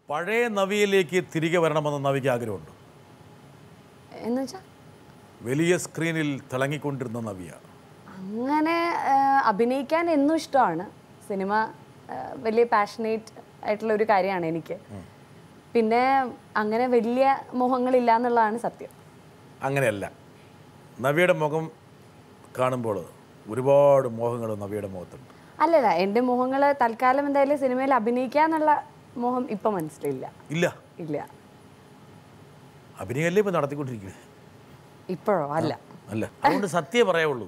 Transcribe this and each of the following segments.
പഴയ നവിയിലേക്ക് തിരികെ വരണമെന്ന് നവിക്ക് ആഗ്രഹമുണ്ട്. എന്നുവെച്ചാ വലിയ സ്ക്രീനിൽ തിളങ്ങിക്കൊണ്ടിരുന്ന നവിയ. അങ്ങനെ അഭിനയിക്കാൻ എന്നും ഇഷ്ടമാണ്. സിനിമ വലിയ പാഷനേറ്റ് ആയിട്ടുള്ള ഒരു കാര്യമാണ് എനിക്ക്. പിന്നെ അങ്ങനെ വലിയ മോഹങ്ങളില്ല എന്നുള്ളതാണ് സത്യം. അങ്ങനെയല്ല, നവിയുടെ മുഖം കാണുമ്പോൾ ഒരുപാട് മോഹങ്ങൾ നവിയുടെ മുഖത്തുണ്ട്. അല്ലല്ല, എൻ്റെ മോഹങ്ങൾ തൽക്കാലം എന്തായാലും സിനിമയിൽ അഭിനയിക്കാന്നുള്ള മോഹം ഇപ്പം മനസ്സിലില്ല. ഇല്ല ഇല്ല. അഭിനയല്ലേ ഇപ്പം നടത്തിക്കൊണ്ടിരിക്കുന്നത്? ഇപ്പോഴോ? അല്ല അല്ല, അതുകൊണ്ട് സത്യം പറയാവുള്ളൂ.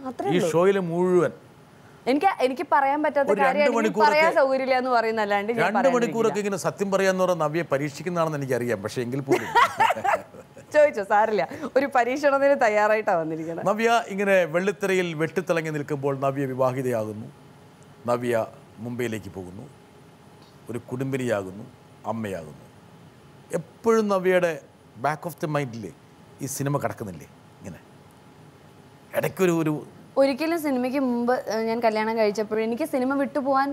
അത്രേ ഈ ഷോയിൽ മുഴുവൻ എനിക്ക് പറയാൻ പറ്റാത്ത കാര്യം പറയാൻ സൗകര്യമില്ല എന്ന് പറയുന്നല്ലാണ്ട് 2 മണിക്കൂറൊക്കെ ഇങ്ങനെ സത്യം പറയാന്ന് പറഞ്ഞാൽ നവിയെ പരീക്ഷിക്കുന്നതാണെന്ന് എനിക്കറിയാം. പക്ഷെ എങ്കിൽ പോലും ചോദിച്ചോ, സാരില്ല, ഒരു പരീക്ഷണത്തിന് തയ്യാറായിട്ടാണ് വന്നിരിക്കുന്നത്. നവ്യ ഇങ്ങനെ വെള്ളിത്തിരയിൽ വെട്ടിത്തിളങ്ങി നിൽക്കുമ്പോൾ നവ്യ വിവാഹിതയാകുന്നു. നവ്യ മുംബൈയിലേക്ക് പോകുന്നു, ഒരു കുടുംബിനിയാകുന്നു, അമ്മയാകുന്നു. എപ്പോഴും നവ്യയുടെ ബാക്ക് ഓഫ് ദി മൈൻഡിൽ ഈ സിനിമ കിടക്കുന്നില്ലേ? ഇങ്ങനെ ഇടയ്ക്കൊരു ഒരിക്കലും സിനിമയ്ക്ക് മുമ്പ് ഞാൻ കല്യാണം കഴിച്ചപ്പോഴും എനിക്ക് സിനിമ വിട്ടുപോകാൻ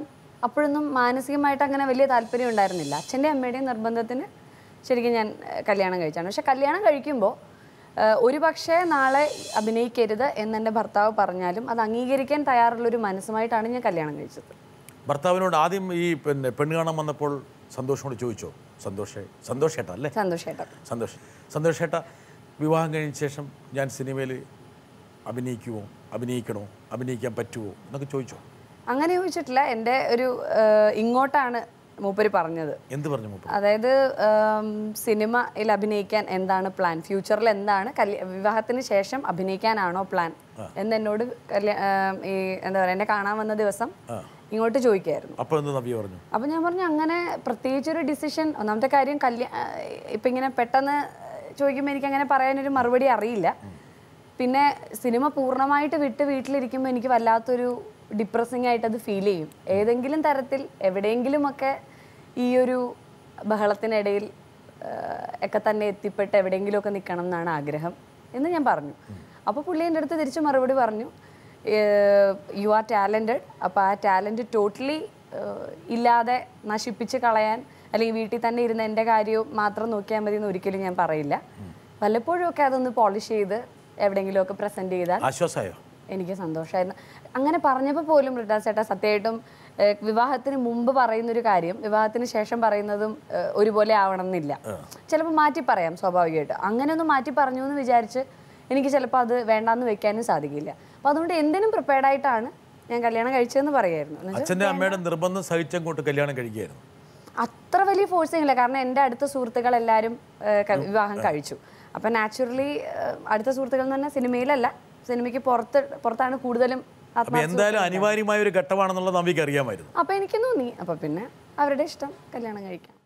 അപ്പോഴൊന്നും മാനസികമായിട്ട് അങ്ങനെ വലിയ താല്പര്യം ഉണ്ടായിരുന്നില്ല. അച്ഛൻ്റെ അമ്മയുടെയും നിർബന്ധത്തിന് ശരിക്കും ഞാൻ കല്യാണം കഴിച്ചാണ്. പക്ഷെ കല്യാണം കഴിക്കുമ്പോൾ ഒരു പക്ഷേ നാളെ അഭിനയിക്കരുത് എന്നെൻ്റെ ഭർത്താവ് പറഞ്ഞാലും അത് അംഗീകരിക്കാൻ തയ്യാറുള്ളൊരു മനസ്സുമായിട്ടാണ് ഞാൻ കല്യാണം കഴിച്ചത്. ഭർത്താവിനോട് ആദ്യം ഈ പെണ്ണ് കാണാൻ വന്നപ്പോൾ സന്തോഷോട് ചോദിച്ചോ? സന്തോഷേട്ടാ അല്ലേ? സന്തോഷേട്ടാ, വിവാഹം കഴിഞ്ഞ ശേഷം ഞാൻ സിനിമയിൽ അഭിനയിക്കണോ, അഭിനയിക്കാൻ പറ്റുമോ എന്നൊക്കെ ചോദിച്ചോ? അങ്ങനെ ചോദിച്ചിട്ടില്ല. എൻ്റെ ഒരു ഇങ്ങോട്ടാണ് മൂപ്പര് പറഞ്ഞത്. എന്ത് പറഞ്ഞു മൂപ്പര്? അതായത് സിനിമയിൽ അഭിനയിക്കാൻ എന്താണ് പ്ലാൻ, ഫ്യൂച്ചറിൽ എന്താണ്, വിവാഹത്തിന് ശേഷം അഭിനയിക്കാനാണോ പ്ലാൻ എന്നോട് ഈ എന്താ പറയുക എന്നെ കാണാൻ വന്ന ദിവസം ഇങ്ങോട്ട് ചോദിക്കായിരുന്നു. അപ്പോൾ ഞാൻ പറഞ്ഞു അങ്ങനെ പ്രത്യേകിച്ചൊരു ഡിസിഷൻ. ഒന്നാമത്തെ കാര്യം ഇപ്പം ഇങ്ങനെ പെട്ടെന്ന് ചോദിക്കുമ്പോൾ എനിക്ക് അങ്ങനെ പറയാനൊരു മറുപടി അറിയില്ല. പിന്നെ സിനിമ പൂർണ്ണമായിട്ട് വിട്ട് വീട്ടിലിരിക്കുമ്പോൾ എനിക്ക് വല്ലാത്തൊരു ഡിപ്രസിങ് ആയിട്ട് അത് ഫീൽ ചെയ്യും. ഏതെങ്കിലും തരത്തിൽ എവിടെയെങ്കിലുമൊക്കെ ഈ ഒരു ബഹളത്തിനിടയിൽ ഒക്കെ തന്നെ എത്തിപ്പെട്ട് എവിടെയെങ്കിലുമൊക്കെ നിൽക്കണം എന്നാണ് ആഗ്രഹം എന്ന് ഞാൻ പറഞ്ഞു. അപ്പോൾ പുള്ളി എൻ്റെ അടുത്ത് തിരിച്ച് മറുപടി പറഞ്ഞു, യു ആർ ടാലൻറ്റഡ്. അപ്പോൾ ആ ടാലൻറ്റ് ടോട്ടലി ഇല്ലാതെ നശിപ്പിച്ച് കളയാൻ അല്ലെങ്കിൽ വീട്ടിൽ തന്നെ ഇരുന്ന് എൻ്റെ കാര്യവും മാത്രം നോക്കിയാൽ മതി എന്ന് ഒരിക്കലും ഞാൻ പറയില്ല. വല്ലപ്പോഴും ഒക്കെ അതൊന്ന് പോളിഷ് ചെയ്ത് എവിടെയെങ്കിലുമൊക്കെ പ്രസൻറ്റ് ചെയ്താൽ ആശ്വാസമായോ? എനിക്ക് സന്തോഷമായിരുന്നു. അങ്ങനെ പറഞ്ഞപ്പോൾ പോലും ഋതാസ് ചേട്ടാ സത്യമായിട്ടും വിവാഹത്തിന് മുമ്പ് പറയുന്നൊരു കാര്യം വിവാഹത്തിന് ശേഷം പറയുന്നതും ഒരുപോലെ ആവണം എന്നില്ല. ചിലപ്പോൾ മാറ്റി പറയാം സ്വാഭാവികമായിട്ട്. അങ്ങനെയൊന്നും മാറ്റി പറഞ്ഞു എന്ന് വിചാരിച്ച് എനിക്ക് ചിലപ്പോൾ അത് വേണ്ടാന്ന് വെക്കാനും സാധിക്കില്ല. അപ്പോൾ അതുകൊണ്ട് എന്തിനും പ്രിപ്പയർഡായിട്ടാണ് ഞാൻ കല്യാണം കഴിച്ചതെന്ന് പറയായിരുന്നു. അച്ഛൻ്റെ അമ്മയുടെ നിർബന്ധം സഹിച്ചങ്ങോട്ട് കല്യാണം കഴിക്കുകയായിരുന്നു. അത്ര വലിയ ഫോഴ്സിങ് ഇല്ല. കാരണം എൻ്റെ അടുത്ത സുഹൃത്തുക്കളെല്ലാവരും വിവാഹം കഴിച്ചു. അപ്പം നാച്ചുറലി അടുത്ത സുഹൃത്തുക്കൾ എന്ന് പറഞ്ഞാൽ സിനിമയിലല്ല, സിനിമയ്ക്ക് പുറത്താണ് കൂടുതലും. എന്തായാലും അനിവാര്യമായ ഒരു ഘട്ടമാണെന്നുള്ളത് നമുക്ക് അറിയാമായിരുന്നു. അപ്പം എനിക്ക് തോന്നി അപ്പം പിന്നെ അവരുടെ ഇഷ്ടം കല്യാണം കഴിക്കാം.